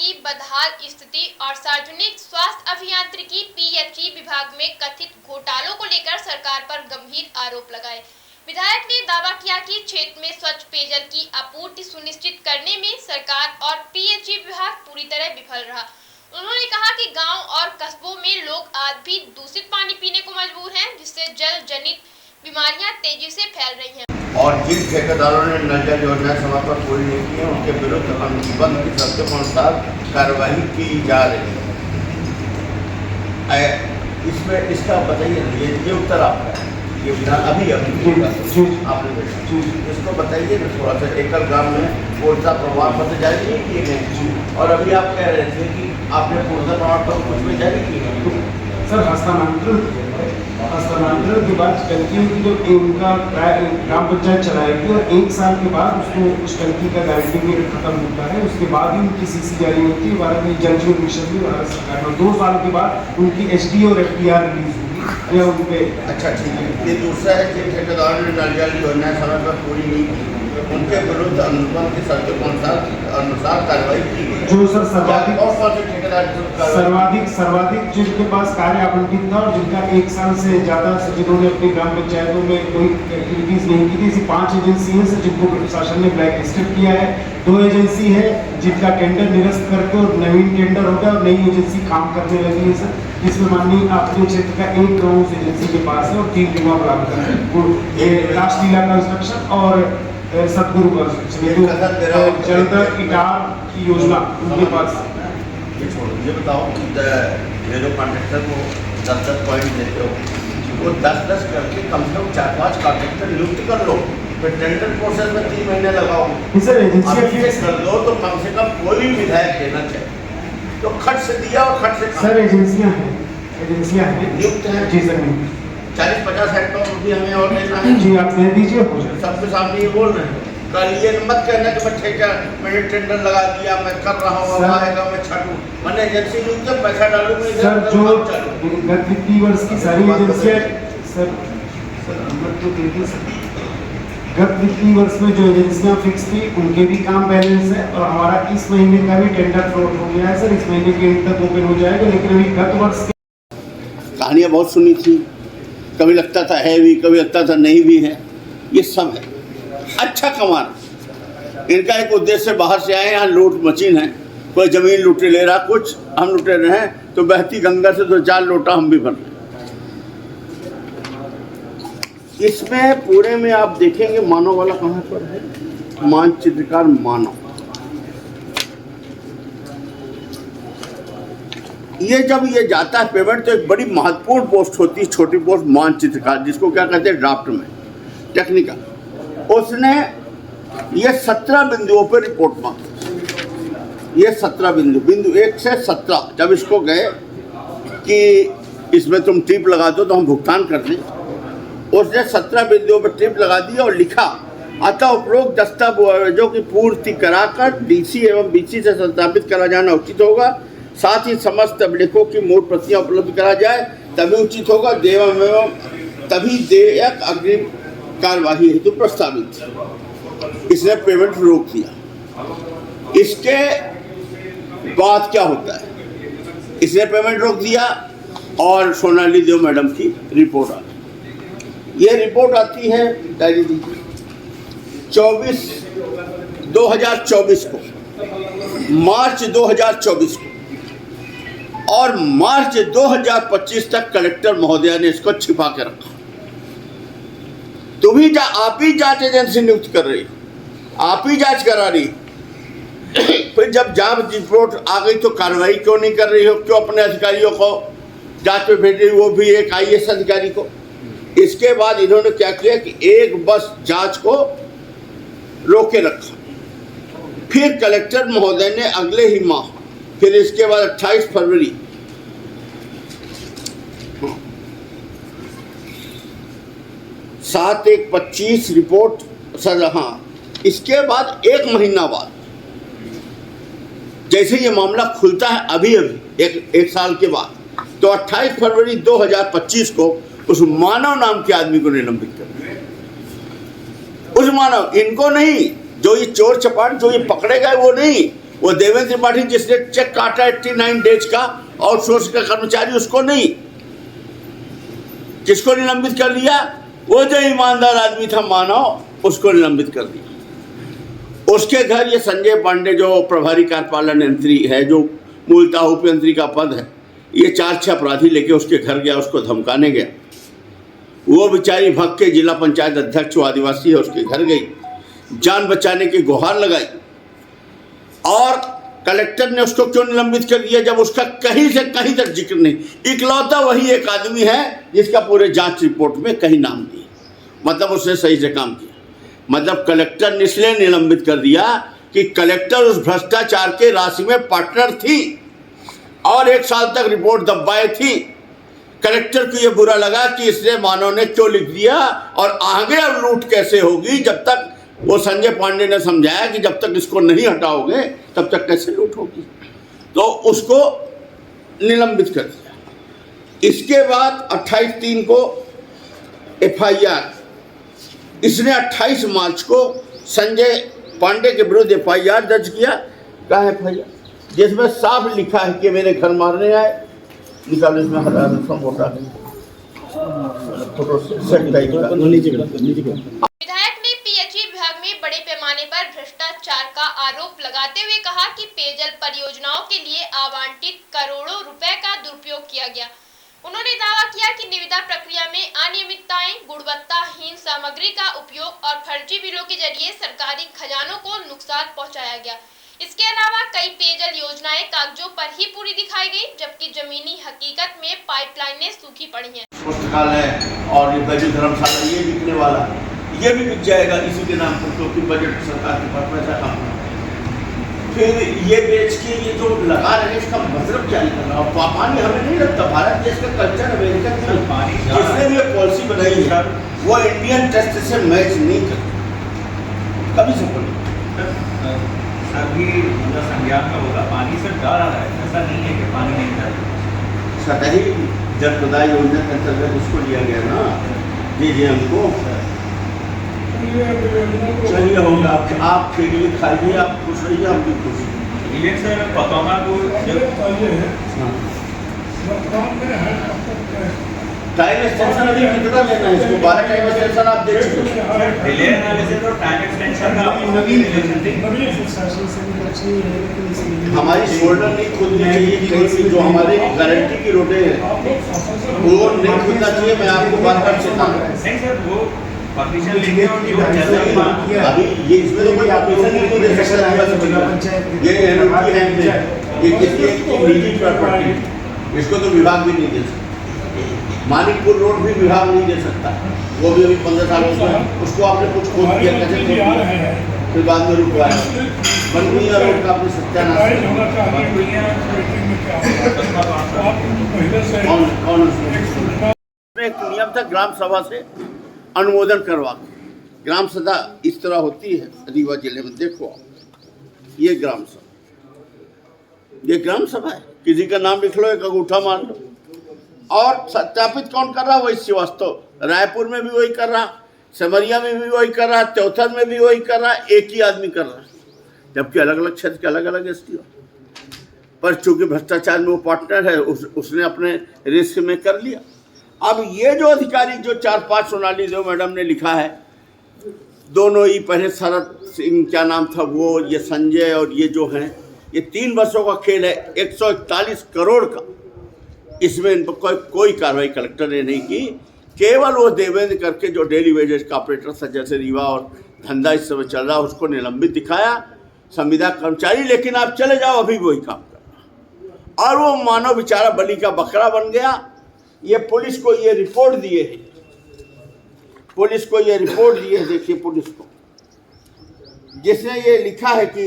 की बदहाल स्थिति और सार्वजनिक स्वास्थ्य अभियांत्रिकी पीएचई विभाग में कथित घोटालों को लेकर सरकार पर गंभीर आरोप लगाए। विधायक ने दावा किया कि क्षेत्र में स्वच्छ पेयजल की आपूर्ति सुनिश्चित करने में सरकार और पीएचई विभाग पूरी तरह विफल रहा। उन्होंने कहा कि गांव और कस्बों में लोग आज भी दूषित पानी पीने को मजबूर हैं, जिससे जल जनित बीमारियां तेजी से फैल रही हैं। और जिन ठेकेदारों ने नल जल योजना समय पर पूरी नहीं की है, उनके विरुद्ध अनुबंध की शर्तों के अनुसार कार्रवाई की जा रही है। इसमें इसका बताइए, ये उत्तर आपका है, ये विधान अभी आपने इसको बताइए ना थोड़ा सा। एकल ग्राम में पूर्णता प्रमाण पत्र जारी नहीं किए गए और अभी आप कह रहे थे कि आपने पूर्णता प्रमाण पत्र कुछ में जारी किए गए। सर हस्तांतरण के बाद टंकी की जो इनका ग्राम पंचायत चलाएगी और 1 साल के बाद उसको उस टंकी का गारंटी पीरियड खत्म होता है, उसके बाद ही उनकी सीसी जारी होती है। भारत में जल जीवन मिशन भी भारत सरकार में 2 साल के बाद उनकी एचडी और एफटीआर रिलीज होगी या उन पे। अच्छा ठीक है। ये दूसरा है जिन ठेकेदारों ने नल जल योजना समय पर पूरी नहीं की, उनके विरुद्ध अनुबंध की शर्तों के अनुसार कार्रवाई की गई। जो सर सर्वाधिक ठेकेदार जिनके पास कार्य आवंटित था और जिनका 1 साल से ज़्यादा जिन्होंने अपनी ग्राम पंचायतों में कोई एक्टिविटीज़ नहीं की थी, ऐसी 5 एजेंसी हैं सर जिनको प्रशासन ने ब्लैक लिस्टेड किया है। 2 एजेंसी है जिनका टेंडर निरस्त करके और नवीन टेंडर हो गया और नई एजेंसी काम करने लगी है सर, जिसमें माननीय अपने क्षेत्र का 1 करोड़ उस एजेंसी के पास है और 3 बीमा प्राप्त कर रहे हैं। राष्ट्रीय कंस्ट्रक्शन और सतगुरु जनता इटार की योजना उनके पास। ये बताओ कि ये जो कॉन्ट्रैक्टर को 10-10 पॉइंट देते हो, वो 10-10 करके कम से कम 4-5 कॉन्ट्रैक्टर नियुक्त कर लो, फिर टेंडर प्रोसेस में 3 महीने लगाओ। सर एजेंसी कर दो तो कम से कम कोई भी विधायक देना चाहिए। तो खट से दिया और खट से सर एजेंसियां हैं नियुक्त हैं। जी सर 40-50 हेक्टेयर भी हमें और देना है। जी आप दे दीजिए। सबके सामने ये बोल रहे हैं। कल ये मत कहना कि मैं ठेका मैंने टेंडर लगा दिया, मैं कर रहा हूँ, आएगा मैं छाटूं। मैंने एजेंसी नियुक्त है, पैसा डालूंगा सर। जो गत वित्तीय वर्ष की सारी एजेंसियां सर गत वित्तीय वर्ष में जो एजेंसियां फिक्स थी उनके भी काम बैलेंस है और हमारा इस महीने का भी टेंडर फ्लोट हो गया है सर। इस महीने के एंड तक ओपन हो जाएगा, लेकिन अभी गत वर्ष कहानियाँ बहुत सुनी थी, कभी लगता था है भी, कभी लगता था नहीं भी है। ये सब है अच्छा कमान। इनका एक उद्देश्य बाहर से आए, यहाँ लूट मशीन है, कोई ज़मीन लूटे ले रहा, कुछ हम लूटे रहे हैं तो बहती गंगा से 2-4 लोटा हम भी भर रहे हैं। इसमें पूरे में आप देखेंगे मानव वाला कहाँ पर है, मानचित्रकार मानव। ये जब ये जाता है पेमेंट तो एक बड़ी महत्वपूर्ण पोस्ट होती है, छोटी पोस्ट मानचित्रकार, जिसको क्या कहते हैं ड्राफ्ट में टेक्निकल। उसने ये 17 बिंदुओं पर रिपोर्ट मांगी। ये 17 बिंदु 1 से 17 जब इसको गए कि इसमें तुम टिप लगा दो तो हम भुगतान कर दें, उसने 17 बिंदुओं पर टिप लगा दी और लिखा अतः उपरोक्त दस्तावेजों की पूर्ति कराकर डीसी एवं बीसी से सत्यापित करा जाना उचित होगा। साथ ही समस्त अभिलेखों की मूल प्रतियां उपलब्ध करा जाए तभी उचित होगा। एवं तभी देयक अग्रिम कार्यवाही हेतु प्रस्तावित। इसने पेमेंट रोक दिया। इसके बाद क्या होता है, इसने पेमेंट रोक दिया और सोनाली देव मैडम की रिपोर्ट आ गई। ये रिपोर्ट आती है 2024 को, मार्च 2024 को, और मार्च 2025 तक कलेक्टर महोदया ने इसको छिपा के रखा। तुम आप ही जांच एजेंसी नियुक्त कर रही, आप ही जांच करा रही, फिर जब जांच रिपोर्ट आ गई तो कार्रवाई क्यों नहीं कर रही हो? क्यों अपने अधिकारियों को जांच पे भेज रही, वो भी एक IAS अधिकारी को? इसके बाद इन्होंने क्या किया कि एक बस जांच को रोके रखा। फिर कलेक्टर महोदय ने अगले ही माह, फिर इसके बाद 28 फरवरी 7/1/25 रिपोर्ट सर। हाँ, इसके बाद 1 महीना बाद जैसे ये मामला खुलता है अभी एक साल के बाद, तो 28 फरवरी 2025 को उस मानव नाम के आदमी को निलंबित कर दिया। उस मानव, इनको नहीं, जो ये चोर चपाट जो ये पकड़े गए वो नहीं, वो देवेंद्र त्रिपाठी जिसने चेक काटा 89 डेज का आउटसोर्स का कर्मचारी, उसको नहीं, किसको निलंबित कर दिया? वो जो ईमानदार आदमी था मानव, उसको निलंबित कर दिया। उसके घर ये संजय पांडे जो प्रभारी कार्यपालन यंत्री है, जो मूलतः उप यंत्री का पद है, ये 4-6 अपराधी लेके उसके घर गया, उसको धमकाने गया। वो बेचारी भग के जिला पंचायत अध्यक्ष, वो आदिवासी है, उसके घर गई, जान बचाने की गुहार लगाई, और कलेक्टर ने उसको क्यों निलंबित कर दिया जब उसका कहीं से कहीं तक जिक्र नहीं। इकलौता वही एक आदमी है जिसका पूरे जांच रिपोर्ट में कहीं नाम नहीं, मतलब उसने सही से काम किया। मतलब कलेक्टर ने इसलिए निलंबित कर दिया कि कलेक्टर उस भ्रष्टाचार के राशि में पार्टनर थी और 1 साल तक रिपोर्ट दबाए थी। कलेक्टर को यह बुरा लगा कि इसने मानव ने क्यों लिख दिया, और आगे अब लूट कैसे होगी, जब तक वो संजय पांडे ने समझाया कि जब तक इसको नहीं हटाओगे तब तक कैसे लूट होगी, तो उसको निलंबित कर दिया। इसके बाद 28/3 को FIR, इसने 28 मार्च को संजय पांडे के विरुद्ध FIR दर्ज किया। कहा FIR जिसमें साफ लिखा है कि मेरे घर मारने आए, निकालो इसमें हरा मोटा फोटो सेट टाइप का। विधायक ने PHE विभाग में बड़े पैमाने पर भ्रष्टाचार का आरोप लगाते हुए कहा कि पेयजल परियोजनाओं के लिए आवंटित करोड़ों रुपए का दुरुपयोग किया गया। उन्होंने दावा किया कि निविदा प्रक्रिया में अनियमितताएं, गुणवत्ताहीन सामग्री का उपयोग और फर्जी बिलों के जरिए सरकारी खजानों को नुकसान पहुंचाया गया। इसके अलावा कई पेयजल योजनाएं कागजों पर ही पूरी दिखाई गई, जबकि जमीनी हकीकत में पाइपलाइनें सूखी पड़ी हैं। पुस्तकालय और ये धर्मशाला ये बिकने वाला, ये भी बिक जाएगा इसी के नाम पर, क्योंकि बजट सरकार के पास पैसा कम है। फिर ये बेच के ये जो लगा रहे हैं, इसका मतलब क्या निकल रहा है? पानी हमें नहीं लगता, भारत देश का कल्चर, अमेरिका की जिसने भी पॉलिसी बनाई है वो इंडियन टेस्ट से मैच नहीं करती, कभी सफल सभी मतलब संज्ञान का होगा। पानी से जा रहा है, ऐसा नहीं है कि पानी नहीं जा रहा। सतही जल प्रदाय योजना के अंतर्गत उसको लिया गया ना, दीजिए हमको। चलिए होगा, आप लिए खाइए, आप खुश रहिए, हम भी खुश। इलेक्शन सर पतौना को टाइम एक्सटेंशन अभी कितना लेना है इसको? 12 टाइम एक्सटेंशन आप दे चुके हैं। डिले एनालिसिस और टाइम एक्सटेंशन का हमारी शोल्डर नहीं खुदनी चाहिए कहीं भी, जो हमारे गारंटी की रोटे हैं वो नहीं खुदना चाहिए। मैं आपको बार-बार चेता हूं। नहीं सर, वो परमिशन लेंगे और जो जैसा अभी ये इसमें तो कोई परमिशन नहीं दे सकता। ये एनओटी है, ये किसी एक निजी प्रॉपर्टी, इसको तो विभाग भी नहीं दे सकता। मानिकपुर रोड भी विभाग नहीं दे सकता, वो भी अभी 15 सालों में उसको आपने कुछ खोद दिया, फिर बाद में रुकवाया। बनकुइया रोड का आपने सत्यानाश एक नियम था ग्राम सभा से अनुमोदन करवा के। ग्राम सभा इस तरह होती है रीवा जिले में, देखो ये ग्राम सभा, ये ग्राम सभा है, किसी का नाम लिख लो, एक अंगूठा मार लो, और सत्यापित कौन कर रहा? वही श्रीवास्तव। रायपुर में भी वही कर रहा, समरिया में भी वही कर रहा, त्योथर में भी वही कर रहा, एक ही आदमी कर रहा, जबकि अलग अलग क्षेत्र के अलग अलग एसडीओ। पर चूंकि भ्रष्टाचार में वो पार्टनर है, उसने अपने रिस्क में कर लिया। अब ये जो अधिकारी जो 4-5 सोनाली देव मैडम ने लिखा है, दोनों ही पहले शरद सिंह क्या नाम था वो, ये संजय और ये जो हैं, ये 3 वर्षों का खेल है, 141 करोड़ का। इसमें इन पर कोई कार्रवाई कलेक्टर ने नहीं की। केवल वो देवेंद्र करके जो डेली वेजेस का ऑपरेटर था, जैसे रीवा और धंधा इस समय चल रहा, उसको निलंबित दिखाया, संविदा कर्मचारी, लेकिन आप चले जाओ अभी वही काम कर रहा। और वो मानव बेचारा बलि का बकरा बन गया। ये पुलिस को ये रिपोर्ट दिए है, पुलिस को ये रिपोर्ट दिए है, देखिए पुलिस को, जिसने ये लिखा है कि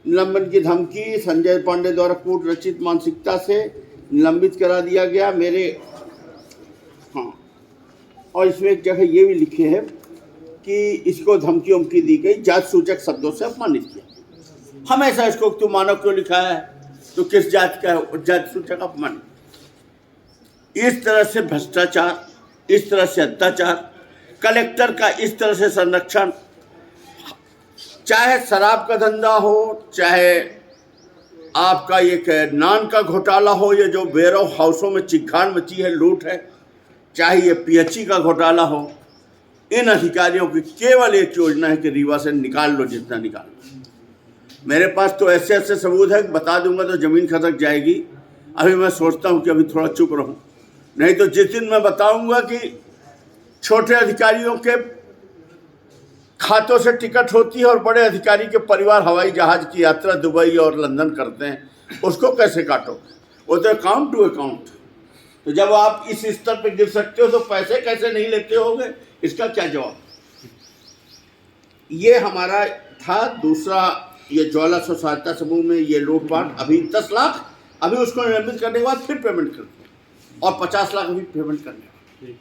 निलंबन की धमकी संजय पांडे द्वारा कूट रचित मानसिकता से निलंबित करा दिया गया मेरे। हाँ, और इसमें एक जगह ये भी लिखे हैं कि इसको धमकी उमकी दी गई, जात सूचक शब्दों से अपमानित किया। हमेशा इसको तू मानव क्यों लिखा है, तो किस जात का है? जात सूचक अपमानित। इस तरह से भ्रष्टाचार, इस तरह से अत्याचार, कलेक्टर का इस तरह से संरक्षण, चाहे शराब का धंधा हो, चाहे आपका ये नान का घोटाला हो, ये जो वेयर हाउसों में चिक्खाड़ मची है, लूट है, चाहे ये पीएचई का घोटाला हो, इन अधिकारियों की केवल एक योजना है कि रीवा से निकाल लो जितना निकाल लो। मेरे पास तो ऐसे ऐसे सबूत है, बता दूंगा तो ज़मीन खसक जाएगी। अभी मैं सोचता हूँ कि अभी थोड़ा चुप रहूँ, नहीं तो जिस दिन मैं बताऊंगा कि छोटे अधिकारियों के खातों से टिकट होती है और बड़े अधिकारी के परिवार हवाई जहाज की यात्रा दुबई और लंदन करते हैं, उसको कैसे काटोगे? वो तो अकाउंट टू अकाउंट। तो जब आप इस स्तर पे गिर सकते हो तो पैसे कैसे नहीं लेते होगे, इसका क्या जवाब? ये हमारा था दूसरा, ये ज्वाला स्व सहायता समूह में ये लूटपाट। अभी 10 लाख, अभी उसको निलंबित करने के बाद फिर पेमेंट करते हैं और 50 लाख अभी पेमेंट करने वाले।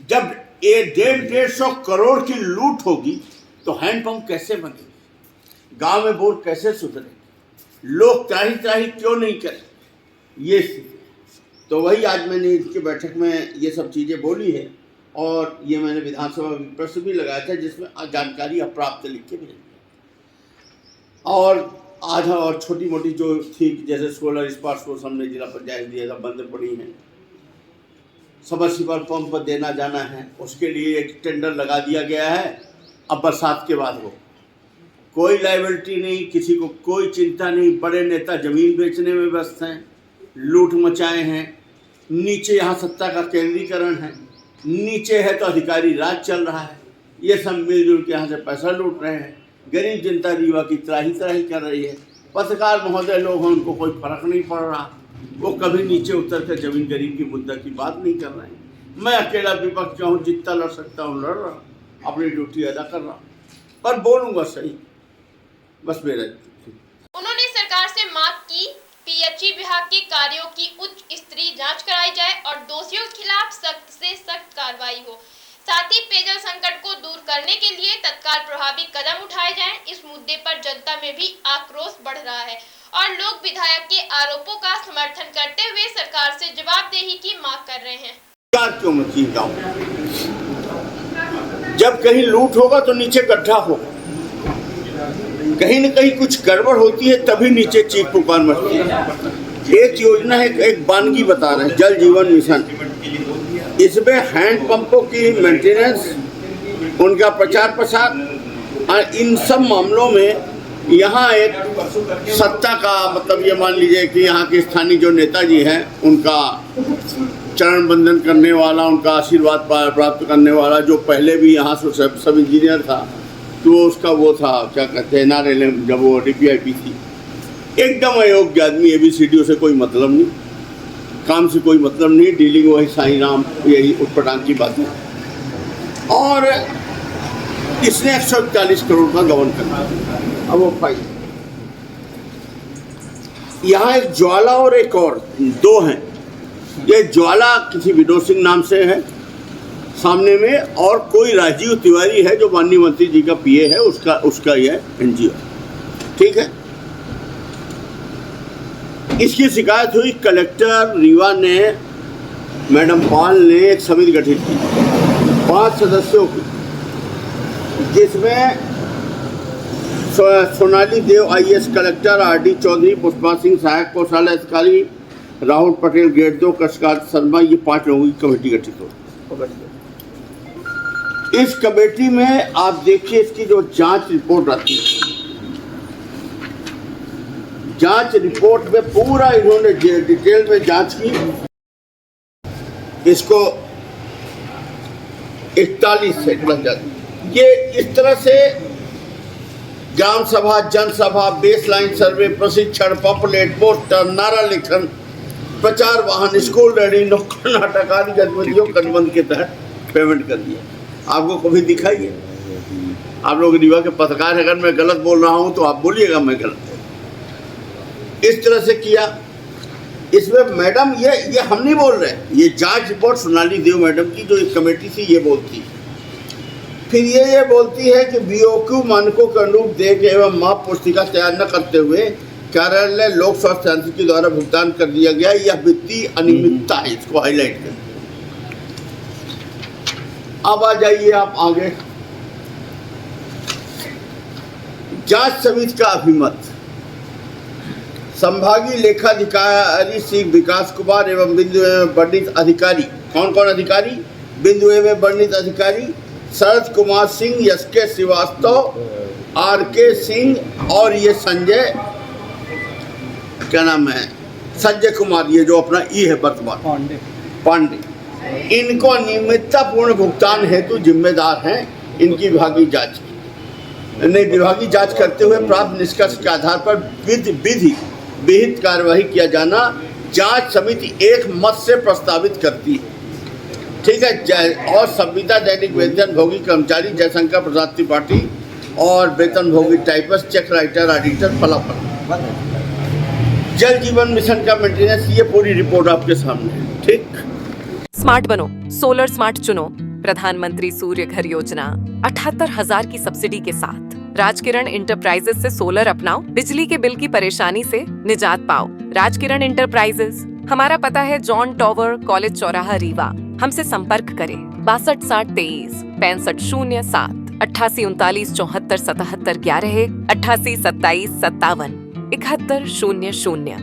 जब ये 150 करोड़ की लूट होगी तो हैंडपंप कैसे बनेंगे, गांव में बोर कैसे सुधरेंगे, लोग त्राही त्राही क्यों नहीं करें, ये स्थिति। तो वही आज मैंने इसकी बैठक में ये सब चीज़ें बोली है और ये मैंने विधानसभा में प्रश्न भी लगाया था जिसमें जानकारी अप्राप्त लिख के भेजी। और आज और छोटी मोटी जो थी, जैसे सोलर स्पार्क्स को हमने जिला पंचायत दिया था, बंद पड़ी हैं। सबमर्सिबल पंप देना जाना है, उसके लिए एक टेंडर लगा दिया गया है। अब बरसात के बाद हो, कोई लायबिलिटी नहीं, किसी को कोई चिंता नहीं। बड़े नेता ज़मीन बेचने में व्यस्त हैं, लूट मचाए हैं। नीचे यहाँ सत्ता का केंद्रीकरण है, नीचे है तो अधिकारी राज चल रहा है। ये सब मिलजुल के यहाँ से पैसा लूट रहे हैं। गरीब जनता रीवा की त्राही त्राही कर रही है। पत्रकार महोदय लोग हैं, उनको कोई फर्क नहीं पड़ रहा, वो कभी नीचे उतर कर जमीन गरीब की मुद्दा की बात नहीं कर रहे हैं। मैं अकेला विपक्ष हूँ, जितना लड़ सकता हूँ लड़ रहा, अपनी ड्यूटी अदा कर रहा, पर बोलूँगा सही, बस मेरा। उन्होंने सरकार से मांग की पीएचई विभाग के कार्यों की उच्च स्तरीय जांच कराई जाए और दोषियों के खिलाफ सख्त से सख्त कार्रवाई हो। साथ ही पेयजल संकट को दूर करने के लिए तत्काल प्रभावी कदम उठाए जाएं। इस मुद्दे पर जनता में भी आक्रोश बढ़ रहा है और लोग विधायक के आरोपों का समर्थन करते हुए सरकार से जवाबदेही की मांग कर रहे हैं। क्यों मैं चीखता हूं? जब कहीं लूट होगा तो नीचे गड्ढा होगा, कहीं न कहीं कुछ गड़बड़ होती है तभी नीचे चीख पुकार मचती है। एक योजना है, एक वानगी बता रहे हैं, जल जीवन मिशन। इसमें हैंड पंपों की मेंटेनेंस, उनका प्रचार प्रसार और इन सब मामलों में यहाँ एक सत्ता का मतलब ये मान लीजिए कि यहाँ के स्थानीय जो नेताजी हैं उनका चरण बंदन करने वाला, उनका आशीर्वाद प्राप्त करने वाला, जो पहले भी यहाँ से सब इंजीनियर था, तो उसका वो था क्या कहते हैं NRLM, जब वो DPIP थी, एकदम अयोग्य आदमी। ABCD से कोई मतलब नहीं, काम से कोई मतलब नहीं, डीलिंग वही साईं राम, यही उठपटांग की बात है। और इसने 141 करोड़ का गबन कर। अब वो फाइल यहाँ एक ज्वाला और एक और दो हैं। ये ज्वाला किसी विनोद सिंह नाम से है सामने में, और कोई राजीव तिवारी है जो माननीय मंत्री जी का PA है, उसका यह NGO, ठीक है। इसकी शिकायत हुई, कलेक्टर रीवा ने, मैडम पाल ने एक समिति गठित की 5 सदस्यों की, जिसमें Sonali Dev IAS collector, RD Chaudhary, Pushpa Singh सहायक कोषालय अधिकारी, राहुल पटेल ग्रेड 2, कशकांत शर्मा, ये 5 लोगों की कमेटी गठित हो। इस कमेटी में आप देखिए इसकी जो जांच रिपोर्ट आती है, जांच रिपोर्ट में पूरा इन्होंने डिटेल में जांच की। इसको 41 से बन जाती। ये इस तरह से ग्राम सभा, जनसभा, बेसलाइन सर्वे, प्रशिक्षण, पम्पलेट, पोस्टर, नारा लेखन, प्रचार वाहन, स्कूल रेडी, नुक्कड़ नाटक आदि गतिविधियों के अनुबंध के तहत पेमेंट कर दिया। आपको कभी दिखाई है? आप लोग रीवा के पत्रकार, अगर मैं गलत बोल रहा हूँ तो आप बोलिएगा मैं गलत। इस तरह से किया। इसमें मैडम ये हम नहीं बोल रहे, ये जांच रिपोर्ट सोनाली देव मैडम की जो एक कमेटी थी ये बोलती है। फिर ये बोलती है कि BOQ मानकों के अनुरूप देख एवं माप पुस्तिका तैयार न करते हुए कार्यालय लोक स्वास्थ्य यांत्रिकी द्वारा भुगतान कर दिया गया, यह वित्तीय अनियमितता है, इसको हाईलाइट कर। अब आ जाइए आप आगे, जांच समिति का अभिमत। संभागीय लेखाधिकारी श्री विकास कुमार एवं बिंदु एवं वर्णित अधिकारी, कौन कौन अधिकारी? बिंदु एवं वर्णित अधिकारी शरद कुमार सिंह, एस के श्रीवास्तव, आर के सिंह और ये संजय, क्या नाम है, संजय कुमार, ये जो अपना ई है वर्तमान पांडे, इनको अनियमिततापूर्ण भुगतान हेतु जिम्मेदार हैं। इनकी विभागीय जांच करते हुए प्राप्त निष्कर्ष के आधार पर विधि विहित कार्यवाही किया जाना जांच समिति एक मत से प्रस्तावित करती है। ठीक है। और संविदा दैनिक वेतन भोगी कर्मचारी जयशंकर प्रसाद त्रिपाठी और वेतन भोगी टाइपिस्ट, चेक राइटर, ऑडिटर, फलाफल। जल जीवन मिशन का मेंटेनेंस, ये पूरी रिपोर्ट आपके सामने है। ठीक। स्मार्ट बनो, सोलर स्मार्ट चुनो। प्रधानमंत्री सूर्य घर योजना 78,000 की सब्सिडी के साथ राजकिरण इंटरप्राइजेस से सोलर अपनाओ, बिजली के बिल की परेशानी से निजात पाओ। राजकिरण इंटरप्राइजेस, हमारा पता है जॉन टॉवर, कॉलेज चौराहा, रीवा। हमसे संपर्क करें 62 60 23 65 07 88 39 74 77 11 88 27 57 71 00।